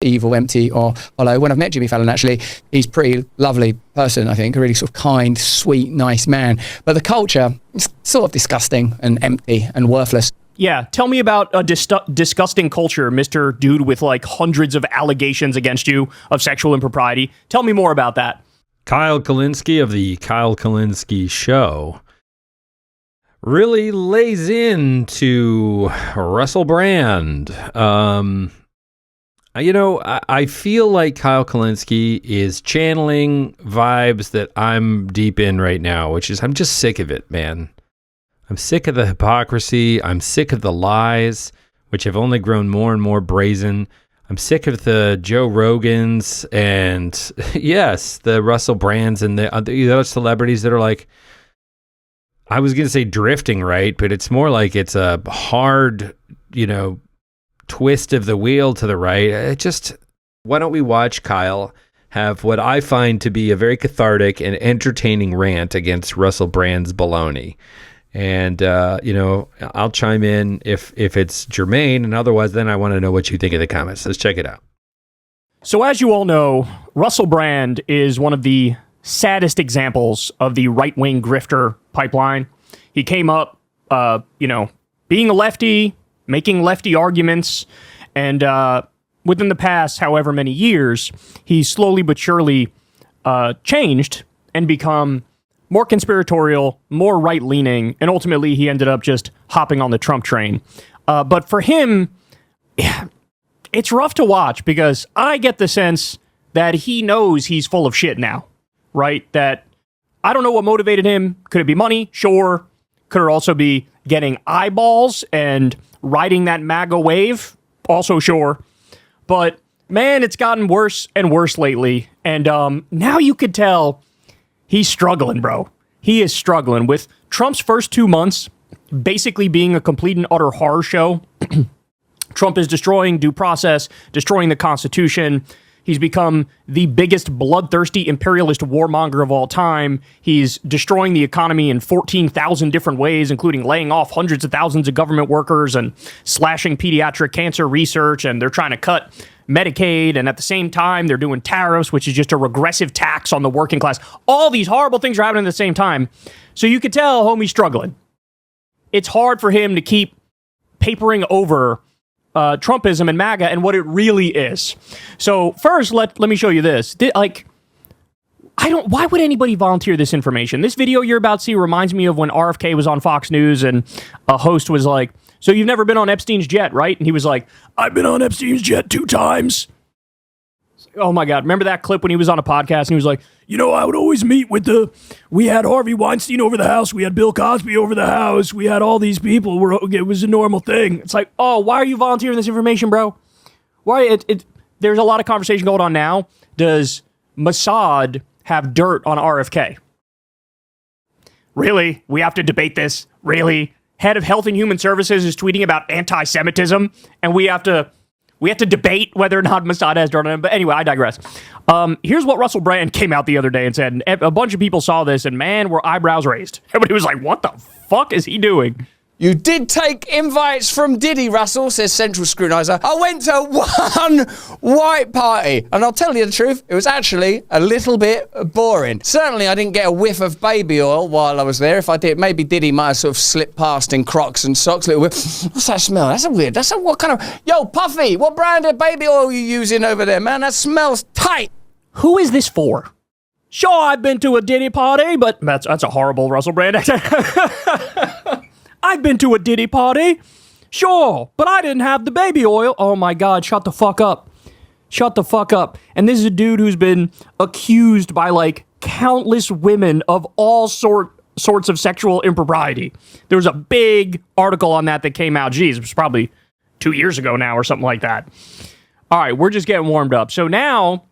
evil, empty, or hollow. When I've met Jimmy Fallon, actually, he's a pretty lovely person, I think, a really sort of kind, sweet, nice man. But the culture is sort of disgusting and empty and worthless. Yeah, tell me about a disgusting culture, Mr. Dude with like hundreds of allegations against you of sexual impropriety. Tell me more about that. Kyle Kulinski of the Kyle Kulinski Show really lays into Russell Brand. I feel like Kyle Kulinski is channeling vibes that I'm deep in right now, which is I'm just sick of it, man. I'm sick of the hypocrisy. I'm sick of the lies, which have only grown more and more brazen. I'm sick of the Joe Rogans and, yes, the Russell Brands and the other celebrities that are like, I was going to say drifting, right? But it's more like it's a hard, twist of the wheel to the right. Why don't we watch Kyle have what I find to be a very cathartic and entertaining rant against Russell Brand's baloney. And, I'll chime in if it's germane, and otherwise then I want to know what you think in the comments. Let's check it out. So as you all know, Russell Brand is one of the saddest examples of the right-wing grifter pipeline. He came up, being a lefty, making lefty arguments, and within the past however many years, he's slowly but surely changed and become more conspiratorial, more right-leaning, and ultimately he ended up just hopping on the Trump train. But for him, it's rough to watch because I get the sense that he knows he's full of shit now, right? That I don't know what motivated him. Could it be money? Sure. Could it also be getting eyeballs and riding that MAGA wave? Also sure. But man, it's gotten worse and worse lately. And now you could tell he's struggling, bro. He is struggling with Trump's first 2 months basically being a complete and utter horror show. Trump is destroying due process, destroying the Constitution. He's become the biggest bloodthirsty imperialist warmonger of all time. He's destroying the economy in 14,000 different ways, including laying off hundreds of thousands of government workers and slashing pediatric cancer research. And they're trying to cut Medicaid. And at the same time, they're doing tariffs, which is just a regressive tax on the working class. All these horrible things are happening at the same time. So you could tell homie's struggling. It's hard for him to keep papering over Trumpism and MAGA and what it really is. So first, let me show you this. Why would anybody volunteer this information? This video you're about to see reminds me of when RFK was on Fox News and a host was like, so you've never been on Epstein's jet, right? And he was like, I've been on Epstein's jet 2 times. Oh my God. Remember that clip when he was on a podcast and he was like, I would always meet with we had Harvey Weinstein over the house. We had Bill Cosby over the house. We had all these people. It was a normal thing. It's like, oh, why are you volunteering this information, bro? Why? There's a lot of conversation going on now. Does Mossad have dirt on RFK? Really? We have to debate this? Really? Head of Health and Human Services is tweeting about anti-Semitism, and we have to debate whether or not Mossad has dirt on him. But anyway, I digress. Here's what Russell Brand came out the other day and said. And a bunch of people saw this, and man, were eyebrows raised. Everybody was like, what the fuck is he doing? You did take invites from Diddy, Russell, says Central Scrutinizer. I went to one white party, and I'll tell you the truth, it was actually a little bit boring. Certainly, I didn't get a whiff of baby oil while I was there. If I did, maybe Diddy might have sort of slipped past in Crocs and socks a little bit. What's that smell? What kind of... Yo, Puffy, what brand of baby oil are you using over there, man? That smells tight. Who is this for? Sure, I've been to a Diddy party, but that's a horrible Russell Brand accent. I've been to a Diddy party, sure, but I didn't have the baby oil. Oh my God, shut the fuck up. Shut the fuck up. And this is a dude who's been accused by like countless women of all sorts of sexual impropriety. There was a big article on that came out, geez, it was probably 2 years ago now or something like that. All right, we're just getting warmed up. So now,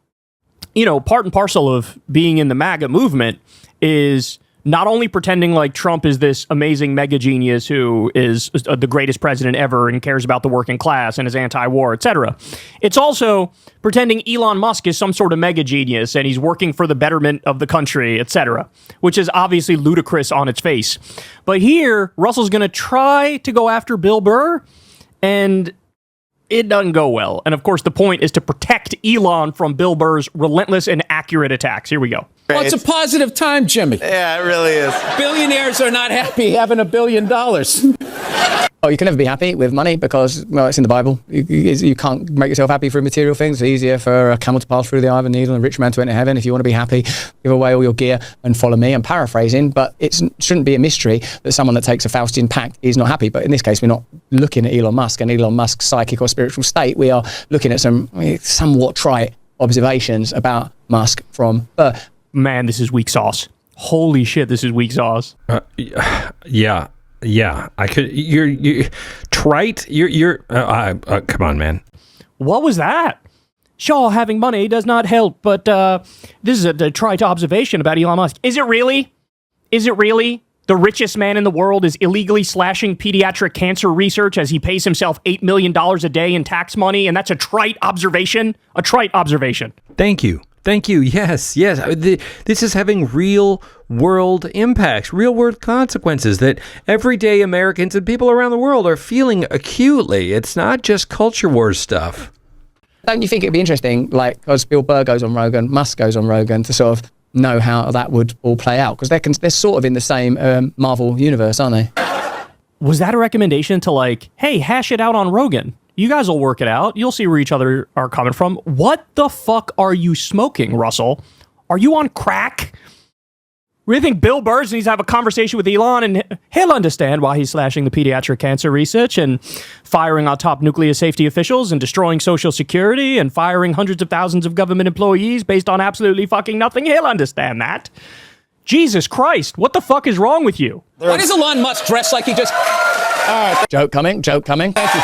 part and parcel of being in the MAGA movement is not only pretending like Trump is this amazing mega genius who is the greatest president ever and cares about the working class and is anti-war, etc. It's also pretending Elon Musk is some sort of mega genius and he's working for the betterment of the country, etc., which is obviously ludicrous on its face. But here, Russell's going to try to go after Bill Burr, and it doesn't go well. And of course, the point is to protect Elon from Bill Burr's relentless and accurate attacks. Here we go. Well, it's a positive time, Jimmy. Yeah, it really is. Billionaires are not happy having $1 billion. Oh, you can never be happy with money because, well, it's in the Bible. You can't make yourself happy through material things. It's easier for a camel to pass through the eye of a needle and a rich man to enter heaven. If you want to be happy, give away all your gear and follow me. I'm paraphrasing, but it shouldn't be a mystery that someone that takes a Faustian pact is not happy. But in this case, we're not looking at Elon Musk and Elon Musk's psychic or spiritual state. We are looking at some somewhat trite observations about Musk from birth. Man, this is weak sauce. Holy shit, this is weak sauce. Yeah, I could. You're trite. You're. Come on, man. What was that? Sure, having money does not help, but this is a trite observation about Elon Musk. Is it really? Is it really? The richest man in the world is illegally slashing pediatric cancer research as he pays himself $8 million a day in tax money, and that's a trite observation? A trite observation. Thank you. Yes. This is having real world impacts, real world consequences that everyday Americans and people around the world are feeling acutely. It's not just culture wars stuff. Don't you think it'd be interesting, like, because Bill Burr goes on Rogan, Musk goes on Rogan, to sort of know how that would all play out? Because they're sort of in the same Marvel universe, aren't they? Was that a recommendation to, like, hey, hash it out on Rogan? You guys will work it out. You'll see where each other are coming from. What the fuck are you smoking, Russell? Are you on crack? Really think Bill Burr needs to have a conversation with Elon and he'll understand why he's slashing the pediatric cancer research and firing our top nuclear safety officials and destroying Social Security and firing hundreds of thousands of government employees based on absolutely fucking nothing. He'll understand that. Jesus Christ, what the fuck is wrong with you? Why does Elon Musk dress like he just... Joke coming. Thank you.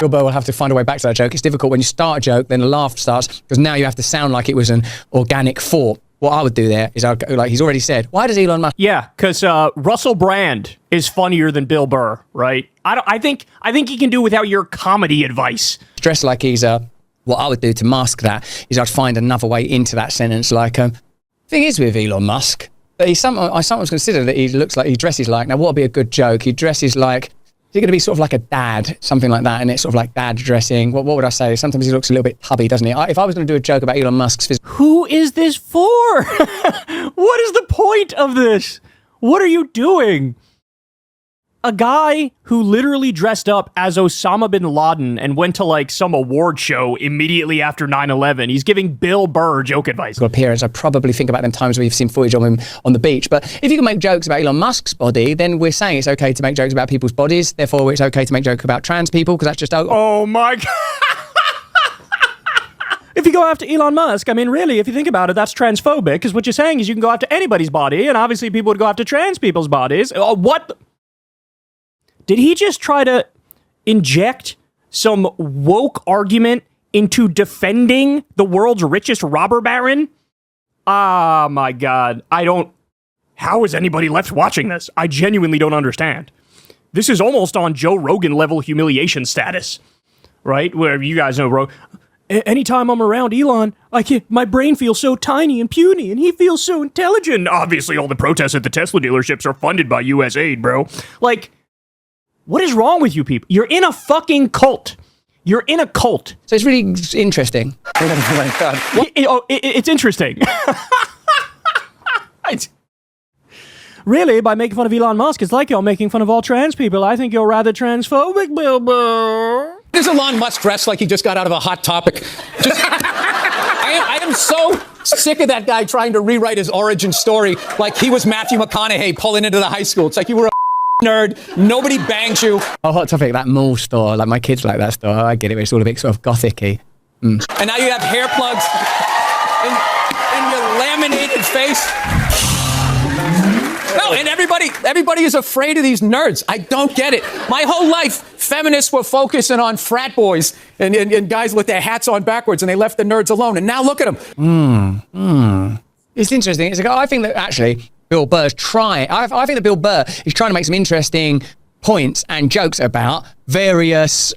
Bill Burr will have to find a way back to that joke. It's difficult when you start a joke, then the laugh starts, because now you have to sound like it was an organic thought. What I would do there is, I'd go, like he's already said, why does Elon Musk... Yeah, because Russell Brand is funnier than Bill Burr, right? I think he can do without your comedy advice. Dress like he's what I would do to mask that is I'd find another way into that sentence. Like, thing is with Elon Musk, that I sometimes consider that he dresses like... Now, what would be a good joke? He dresses like... Is he going to be sort of like a dad, something like that, and it's sort of like dad dressing? What would I say? Sometimes he looks a little bit tubby, doesn't he? If I was going to do a joke about Elon Musk's physical... Who is this for? What is the point of this? What are you doing? A guy who literally dressed up as Osama bin Laden and went to like some award show immediately after 9/11. He's giving Bill Burr joke advice. Appearance, I probably think about them times where you've seen footage of him on the beach. But if you can make jokes about Elon Musk's body, then we're saying it's okay to make jokes about people's bodies. Therefore, it's okay to make jokes about trans people, because that's just... Oh my God. If you go after Elon Musk, I mean, really, if you think about it, that's transphobic, because what you're saying is you can go after anybody's body, and obviously people would go after trans people's bodies. What? Did he just try to inject some woke argument into defending the world's richest robber baron? Ah, my God. How is anybody left watching this? I genuinely don't understand. This is almost on Joe Rogan level humiliation status, right? Where you guys know, anytime I'm around Elon, my brain feels so tiny and puny, and he feels so intelligent. Obviously, all the protests at the Tesla dealerships are funded by U.S. aid, bro. Like, what is wrong with you people? You're in a fucking cult. You're in a cult. So it's really interesting. It's interesting. Really, by making fun of Elon Musk, it's like you're making fun of all trans people. I think you're rather transphobic, Bill Burr. Does Elon Musk dress like he just got out of a Hot Topic? I am so sick of that guy trying to rewrite his origin story like he was Matthew McConaughey pulling into the high school. It's like you were a nerd. Nobody banged you. Oh, Hot Topic, that mall store. Like, my kids like that store. I get it. It's all a bit sort of gothic-y. And now you have hair plugs in your laminated face. No, and everybody is afraid of these nerds. I don't get it. My whole life, feminists were focusing on frat boys and guys with their hats on backwards, and they left the nerds alone. And now look at them. It's interesting. I think that actually Bill Burr's trying. I think that Bill Burr is trying to make some interesting points and jokes about various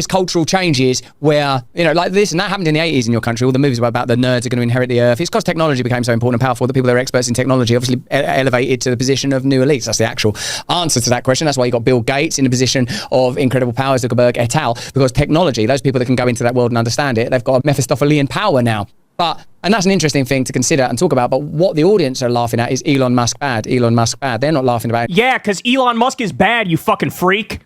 cultural changes where, like this and that happened in the 80s in your country. All the movies about the nerds are going to inherit the earth. It's because technology became so important and powerful that people that are experts in technology obviously elevated to the position of new elites. That's the actual answer to that question. That's why you got Bill Gates in a position of incredible power, Zuckerberg et al. Because technology, those people that can go into that world and understand it, they've got Mephistophelian power now. And that's an interesting thing to consider and talk about. But what the audience are laughing at is Elon Musk bad. Elon Musk bad. They're not laughing about it. Yeah, because Elon Musk is bad, you fucking freak.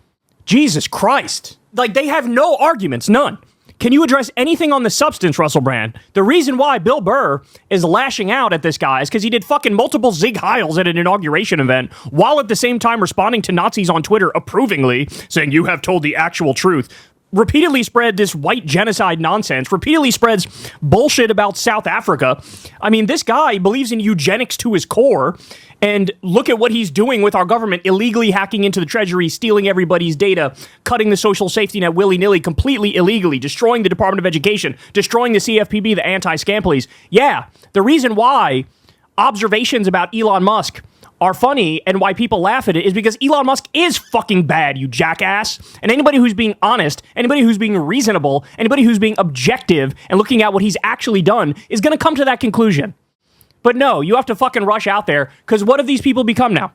Jesus Christ. Like, they have no arguments, none. Can you address anything on the substance, Russell Brand? The reason why Bill Burr is lashing out at this guy is because he did fucking multiple Zig Heils at an inauguration event while at the same time responding to Nazis on Twitter approvingly, saying, you have told the actual truth. Repeatedly spread this white genocide nonsense, repeatedly spreads bullshit about South Africa. I mean, this guy believes in eugenics to his core, and look at what he's doing with our government, illegally hacking into the treasury, stealing everybody's data, cutting the social safety net willy-nilly, completely illegally, destroying the Department of Education, destroying the CFPB, the anti-scam police. Yeah, the reason why observations about Elon Musk are funny and why people laugh at it is because Elon Musk is fucking bad, you jackass. And anybody who's being honest, anybody who's being reasonable, anybody who's being objective and looking at what he's actually done is going to come to that conclusion. But no, you have to fucking rush out there, because what have these people become now?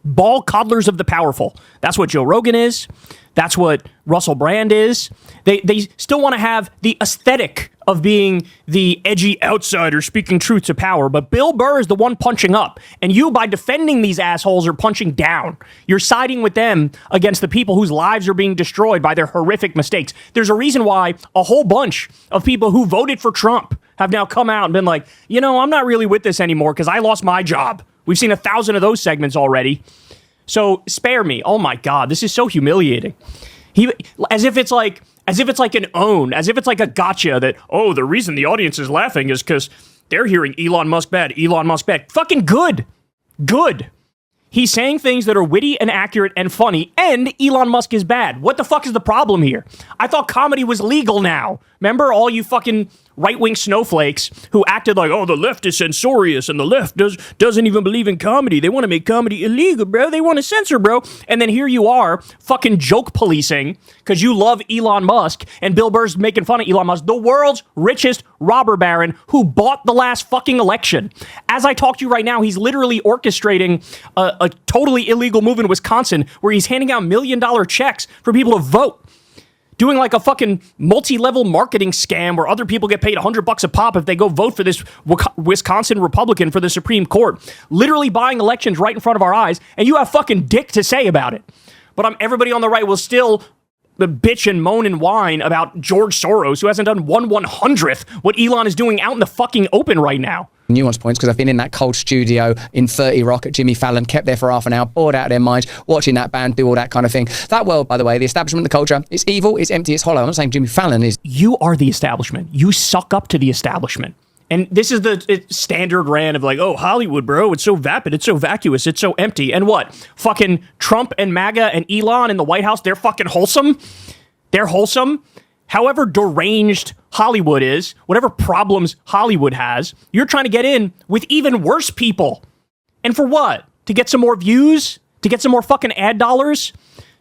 Ball coddlers of the powerful. That's what Joe Rogan is. That's what Russell Brand is. They still want to have the aesthetic of being the edgy outsider speaking truth to power, but Bill Burr is the one punching up, and you, by defending these assholes, are punching down. You're siding with them against the people whose lives are being destroyed by their horrific mistakes. There's a reason why a whole bunch of people who voted for Trump have now come out and been like, I'm not really with this anymore because I lost my job. We've seen 1,000 of those segments already. So spare me. Oh my God, this is so humiliating. As if it's like an own, as if it's like a gotcha that, the reason the audience is laughing is because they're hearing Elon Musk bad, Elon Musk bad. Fucking good. Good. He's saying things that are witty and accurate and funny, and Elon Musk is bad. What the fuck is the problem here? I thought comedy was legal now. Remember all you fucking right-wing snowflakes who acted like, the left is censorious and the left doesn't even believe in comedy. They want to make comedy illegal, bro. They want to censor, bro. And then here you are fucking joke policing because you love Elon Musk, and Bill Burr's making fun of Elon Musk, the world's richest robber baron who bought the last fucking election. As I talk to you right now, he's literally orchestrating a totally illegal move in Wisconsin where he's handing out $1 million checks for people to vote. Doing like a fucking multi-level marketing scam where other people get paid $100 a pop if they go vote for this Wisconsin Republican for the Supreme Court. Literally buying elections right in front of our eyes, and you have fucking dick to say about it. But everybody on the right will still bitch and moan and whine about George Soros, who hasn't done 1/100th what Elon is doing out in the fucking open right now. Nuance points, because I've been in that cold studio in 30 Rock at Jimmy Fallon, kept there for half an hour, bored out of their minds, watching that band do all that kind of thing. That world, by the way, the establishment, the culture, it's evil, it's empty, it's hollow. I'm not saying Jimmy Fallon is. You are the establishment. You suck up to the establishment. And this is the standard rant of like, Hollywood, bro, it's so vapid, it's so vacuous, it's so empty. And what? Fucking Trump and MAGA and Elon in the White House, they're fucking wholesome? They're wholesome? However deranged Hollywood is, whatever problems Hollywood has, you're trying to get in with even worse people. And for what? To get some more views? To get some more fucking ad dollars?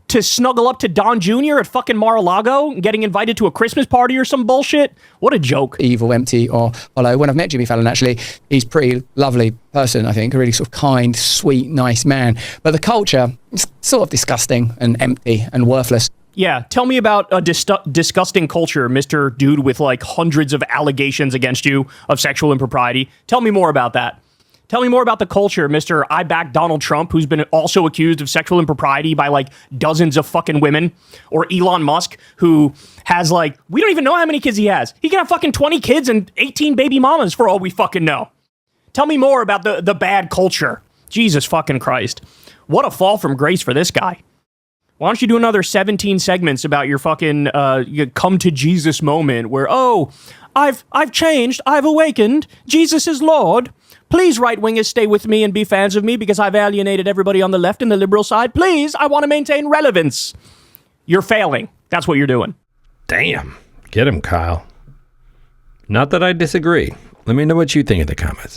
To snuggle up to Don Jr. at fucking Mar-a-Lago and getting invited to a Christmas party or some bullshit? What a joke. Evil, empty, or hollow. When I've met Jimmy Fallon, actually, he's a pretty lovely person, I think. A really sort of kind, sweet, nice man. But the culture is sort of disgusting and empty and worthless. Yeah, tell me about a disgusting culture, Mr. Dude with like hundreds of allegations against you of sexual impropriety. Tell me more about that. Tell me more about the culture, Mr. I back Donald Trump, who's been also accused of sexual impropriety by like dozens of fucking women. Or Elon Musk, who has like, we don't even know how many kids he has. He can have fucking 20 kids and 18 baby mamas for all we fucking know. Tell me more about the bad culture. Jesus fucking Christ. What a fall from grace for this guy. Why don't you do another 17 segments about your fucking come to Jesus moment where, I've changed, I've awakened, Jesus is Lord. Please, right-wingers, stay with me and be fans of me because I've alienated everybody on the left and the liberal side. Please, I want to maintain relevance. You're failing. That's what you're doing. Damn. Get him, Kyle. Not that I disagree. Let me know what you think in the comments.